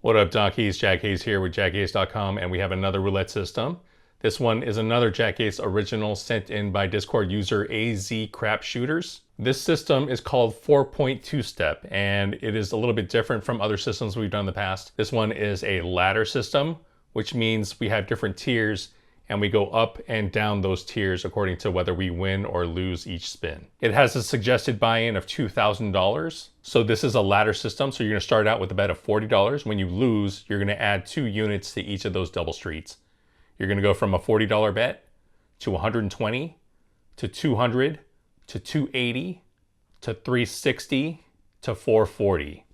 What up, donkeys? JackAce here with JackAce.com, and we have another roulette system. This one is another JackAce original sent in by Discord user AZ Crap Shooters. This system is called 4.2 step, and it is a little bit different from other systems we've done in the past. This one is a ladder system, which means we have different tiers and we go up and down those tiers according to whether we win or lose each spin. It has a suggested buy-in of $2,000. So this is a ladder system. So you're gonna start out with a bet of $40. When you lose, you're gonna add 2 units to each of those double streets. You're gonna go from a $40 bet to 120, to 200, to 280, to 360, to 440.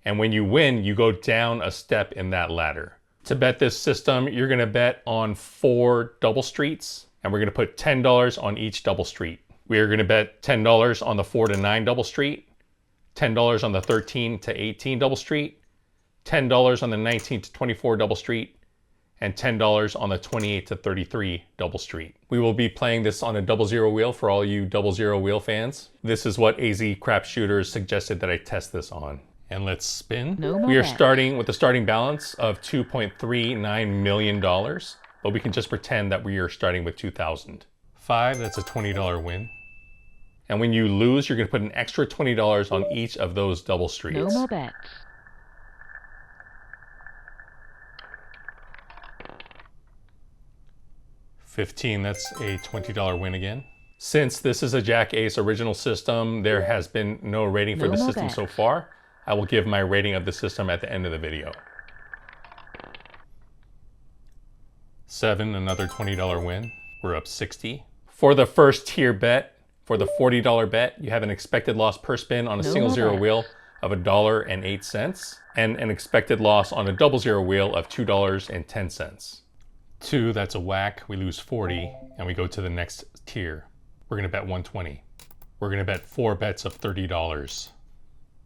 And when you win, you go down a step in that ladder. To bet this system, you're gonna bet on 4 double streets, and we're gonna put $10 on each double street. We are gonna bet $10 on the 4 to 9 double street, $10 on the 13 to 18 double street, $10 on the 19 to 24 double street, and $10 on the 28 to 33 double street. We will be playing this on a 00 wheel for all you 00 wheel fans. This is what AZ Crap Shooters suggested that I test this on. And let's spin. We are starting with a starting balance of $2.39 million, but we can just pretend that we are starting with 2,000. 5, that's a $20 win. And when you lose, you're gonna put an extra $20 on each of those double streets. No more bets. 15, that's a $20 win again. Since this is a JackAce original system, there has been no rating for the system so far. I will give my rating of the system at the end of the video. 7, another $20 win. We're up 60. For the first tier bet, for the $40 bet, you have an expected loss per spin on a single zero wheel of $1.08 and an expected loss on a 00 wheel of $2.10. 2, that's a whack. We lose 40 and we go to the next tier. We're gonna bet 120. We're gonna bet 4 bets of $30.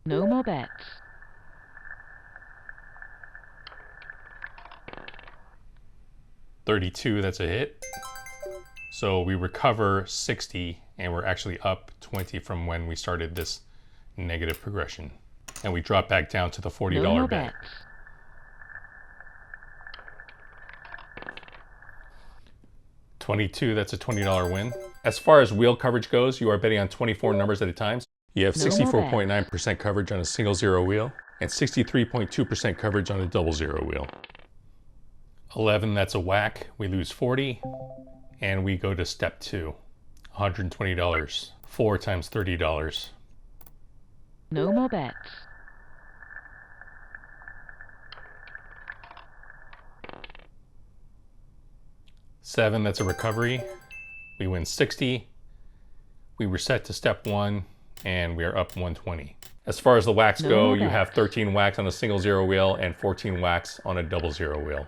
No more bets. 32, that's a hit. So we recover 60 and we're actually up 20 from when we started this negative progression. And we drop back down to the $40 bet. 22, that's a $20 win. As far as wheel coverage goes, you are betting on 24 numbers at a time. You have 64.9% coverage on a single zero wheel and 63.2% coverage on a 00 wheel. 11, that's a whack. We lose 40 and we go to step 2, $120, 4 times $30. No more bets. 7, that's a recovery. We win 60. We reset to step 1 and we are up 120. As far as the whacks go, you have 13 whacks on a single zero wheel and 14 whacks on a 00 wheel.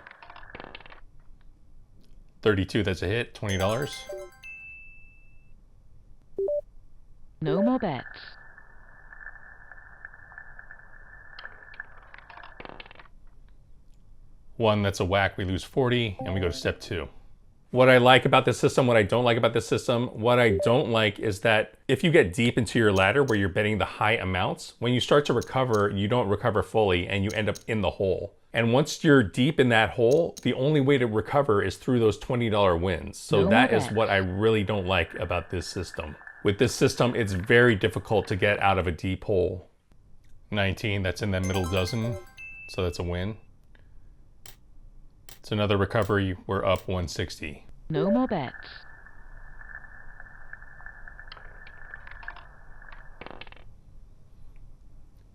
32, that's a hit, $20. No more bets. 1, that's a whack. We lose 40 and we go to step 2. What I like about this system, what I don't like about this system, what I don't like is that if you get deep into your ladder where you're betting the high amounts, when you start to recover, you don't recover fully and you end up in the hole. And once you're deep in that hole, the only way to recover is through those $20 wins. So that is what I really don't like about this system. With this system, it's very difficult to get out of a deep hole. 19, that's in that middle dozen, so that's a win. It's another recovery, we're up 160. No more bets.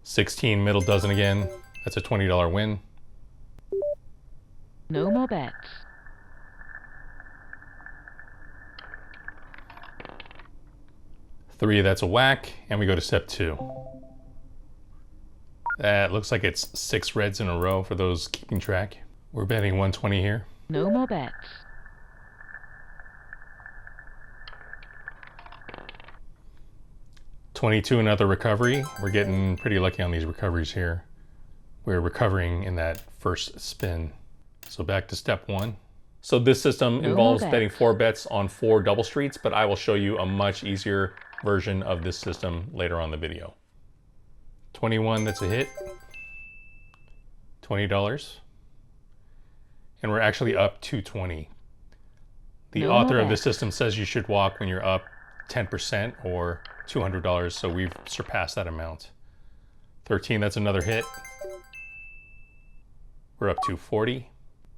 16, middle dozen again, that's a $20 win. No more bets. 3, that's a whack, and we go to step 2. That looks like it's 6 reds in a row for those keeping track. We're betting 120 here. No more bets. 22, another recovery. We're getting pretty lucky on these recoveries here. We're recovering in that first spin. So back to step 1. So this system involves betting 4 bets on 4 double streets, but I will show you a much easier version of this system later on in the video. 21, that's a hit. $20. And we're actually up 220. The No author more of this bets. system says you should walk when you're up 10% or $200, so we've surpassed that amount. 13, that's another hit. We're up to 40.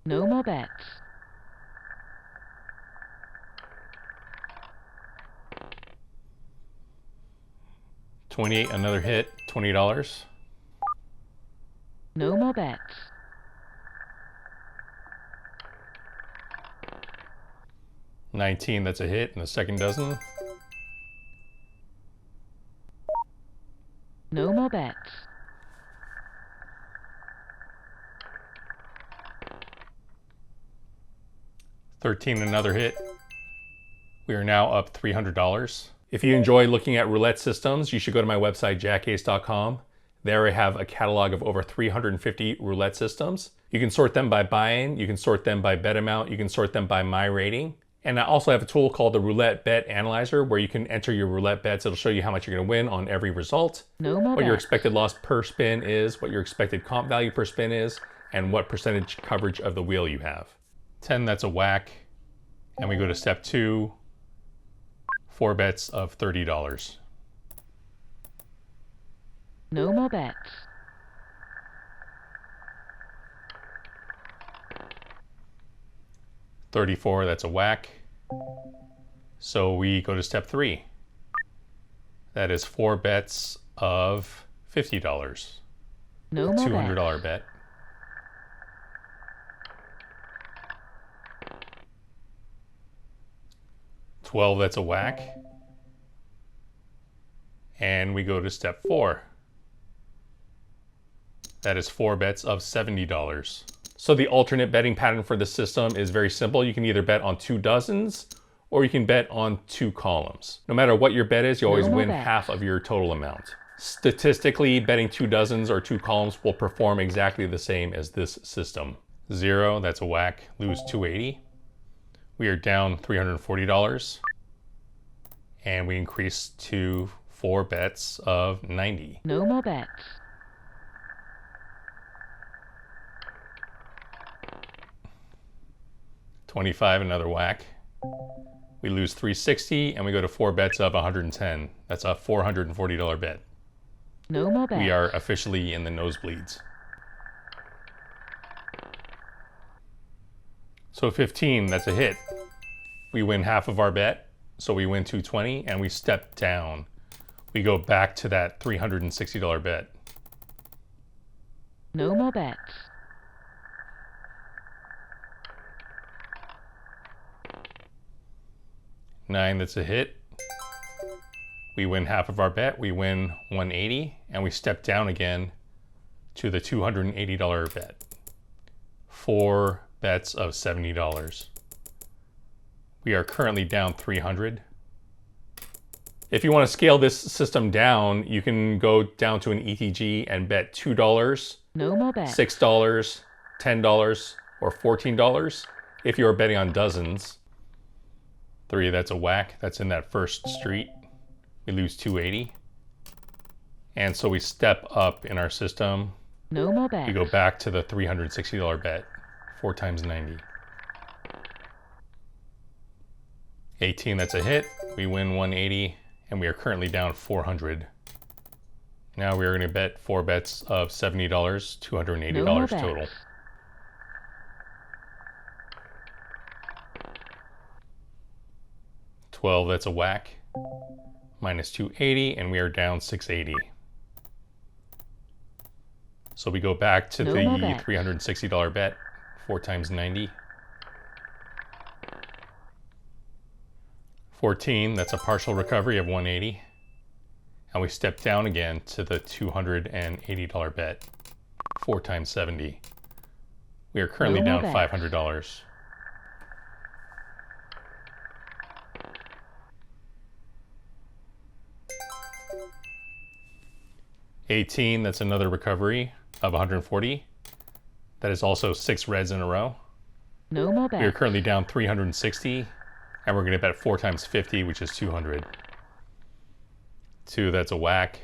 No more bets. 28, another hit, $20. No more bets. 19, that's a hit in the second dozen. No more bets. 13, another hit. We are now up $300. If you enjoy looking at roulette systems, you should go to my website, JackAce.com. There I have a catalog of over 350 roulette systems. You can sort them by buy-in, you can sort them by bet amount, you can sort them by my rating. And I also have a tool called the Roulette Bet Analyzer where you can enter your roulette bets. It'll show you how much you're going to win on every result, No more what your bets. expected loss per spin is, what your expected comp value per spin is, and what percentage coverage of the wheel you have. 10, that's a whack. And we go to step 2, 4 bets of $30. No more bets. 34, that's a whack. So we go to step 3. That is 4 bets of $50. No more $200 bets. bet. 12, that's a whack. And we go to step 4. That is 4 bets of $70. So the alternate betting pattern for this system is very simple. You can either bet on 2 dozens or you can bet on 2 columns. No matter what your bet is, you always No more win bets. half of your total amount. Statistically, betting 2 dozens or 2 columns will perform exactly the same as this system. 0, that's a whack, lose $280. We are down $340. And we increase to 4 bets of $90. No more bets. 25, another whack. We lose $360 and we go to 4 bets of $110. That's a $440 bet. No more bets. We are officially in the nosebleeds. So 15, that's a hit. We win half of our bet, so we win $220 and we step down. We go back to that $360 bet. No more bets. 9, that's a hit. We win half of our bet, we win $180, and we step down again to the $280 bet. 4 bets of $70. We are currently down $300. If you want to scale this system down, you can go down to an ETG and bet $2, No more bets. $6, $10, or $14 if you're betting on dozens. 3, that's a whack. That's in that first street. We lose $280. And so we step up in our system. No more bets. We go back to the $360 bet, 4 times 90. 18, that's a hit. We win $180, and we are currently down $400. Now we are going to bet 4 bets of $70, $280 No more total. bets. 12, that's a whack. Minus 280, and we are down 680. So we go back to No the more bets. $360 bet, 4 times 90. 14, that's a partial recovery of 180. And we step down again to the $280 bet, 4 times 70. We are currently No more down bets. $500. $18, that's another recovery of 140. That is also 6 reds in a row. No more We are bets. currently down 360, and we're going to bet 4 times 50, which is 200. 2, that's a whack,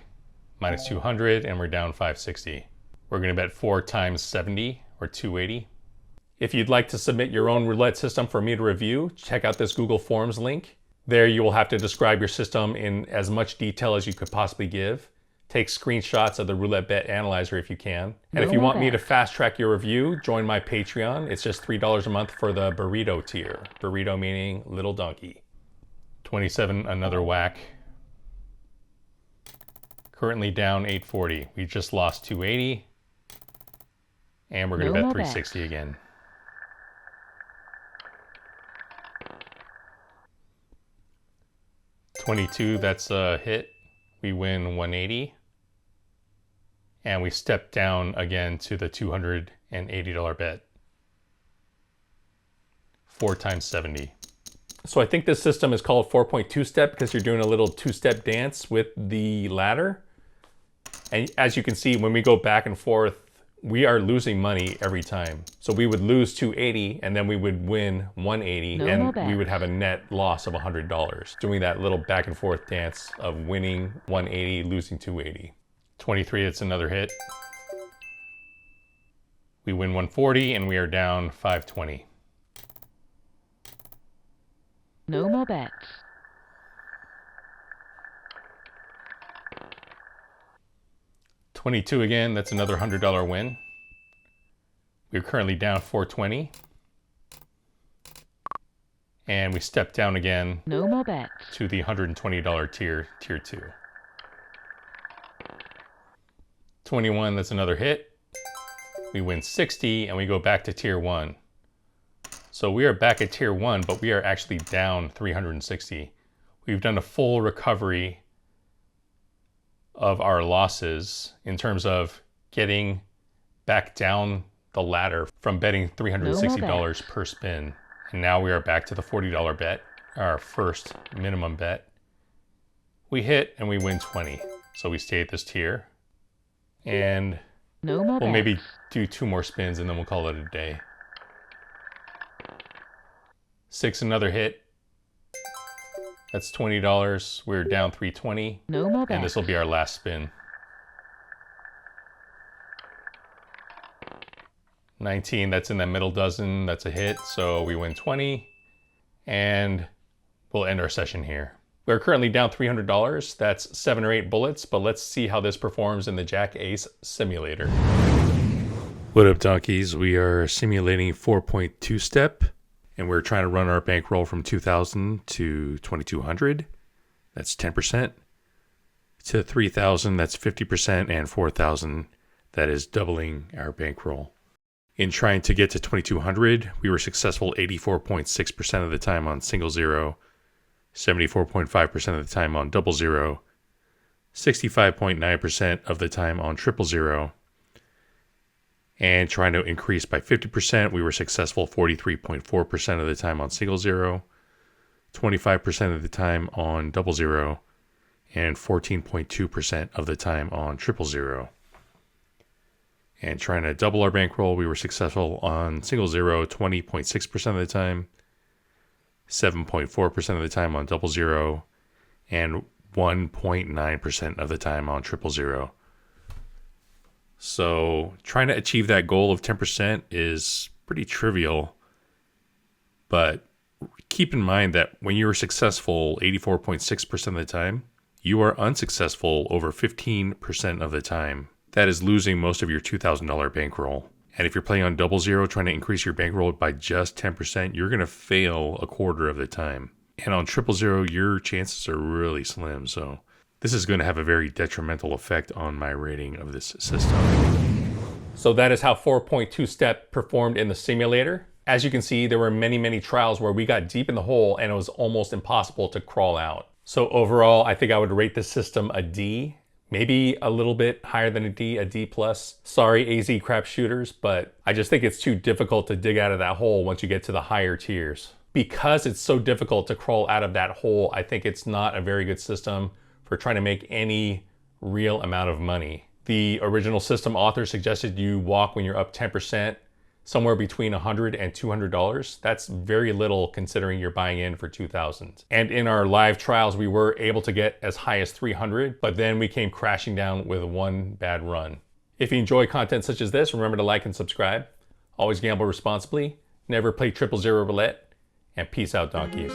minus 200, and we're down 560. We're going to bet 4 times 70 or 280. If you'd like to submit your own roulette system for me to review, check out this Google Forms link. There you will have to describe your system in as much detail as you could possibly give. Take screenshots of the Roulette Bet Analyzer if you can. And if you want me to fast track your review, join my Patreon. It's just $3 a month for the burrito tier. Burrito meaning little donkey. 27, another whack. Currently down 840. We just lost 280. And we're going to bet 360 again. $22, that's a hit. We win 180. And we step down again to the $280 bet. 4 times 70. So I think this system is called 4.2 step because you're doing a little 2-step dance with the ladder. And as you can see, when we go back and forth, we are losing money every time. So we would lose 280 and then we would win 180 and we would have a net loss of $100. Doing that little back and forth dance of winning 180, losing 280. 23, it's another hit. We win 140 and we are down 520. No more bets. 22 again, that's another $100 win. We're currently down 420. And we step down again No more bets. to the $120 tier 2. 21, that's another hit. We win 60 and we go back to tier 1. So we are back at tier 1, but we are actually down 360. We've done a full recovery of our losses in terms of getting back down the ladder from betting $360 per spin. And now we are back to the $40 bet, our first minimum bet. We hit and we win 20. So we stay at this tier. And we'll maybe do 2 more spins and then we'll call it a day. 6, another hit. That's $20. We're down 320. No more bets. And this will be our last spin. 19, that's in the middle dozen. That's a hit. So we win 20. And we'll end our session here. We're currently down $300. That's 7 or 8 bullets, but let's see how this performs in the JackAce simulator. What up, donkeys? We are simulating 4.2 step. And we're trying to run our bankroll from 2,000 to 2,200. That's 10%. To 3,000, that's 50%. And 4,000, that is doubling our bankroll. In trying to get to 2,200, we were successful 84.6% of the time on single zero, 74.5% of the time on double zero, 65.9% of the time on triple zero. And trying to increase by 50%, we were successful 43.4% of the time on single zero, 25% of the time on double zero, and 14.2% of the time on triple zero. And trying to double our bankroll, we were successful on single zero 20.6% of the time, 7.4% of the time on double zero, and 1.9% of the time on triple zero. So trying to achieve that goal of 10% is pretty trivial, but keep in mind that when you are successful 84.6% of the time, you are unsuccessful over 15% of the time. That is losing most of your $2,000 bankroll. And if you're playing on double zero, trying to increase your bankroll by just 10%, you're going to fail a quarter of the time. And on triple zero, your chances are really slim. So this is going to have a very detrimental effect on my rating of this system. So that is how 4.2 step performed in the simulator. As you can see, there were many trials where we got deep in the hole and it was almost impossible to crawl out. So overall, I think I would rate this system a D, maybe a little bit higher than a D plus. Sorry, AZ crap shooters, but I just think it's too difficult to dig out of that hole once you get to the higher tiers. Because it's so difficult to crawl out of that hole, I think it's not a very good system for trying to make any real amount of money. The original system author suggested you walk when you're up 10%, somewhere between $100 and $200. That's very little considering you're buying in for 2,000. And in our live trials, we were able to get as high as 300, but then we came crashing down with one bad run. If you enjoy content such as this, remember to like and subscribe. Always gamble responsibly, never play 000 roulette, and peace out, donkeys.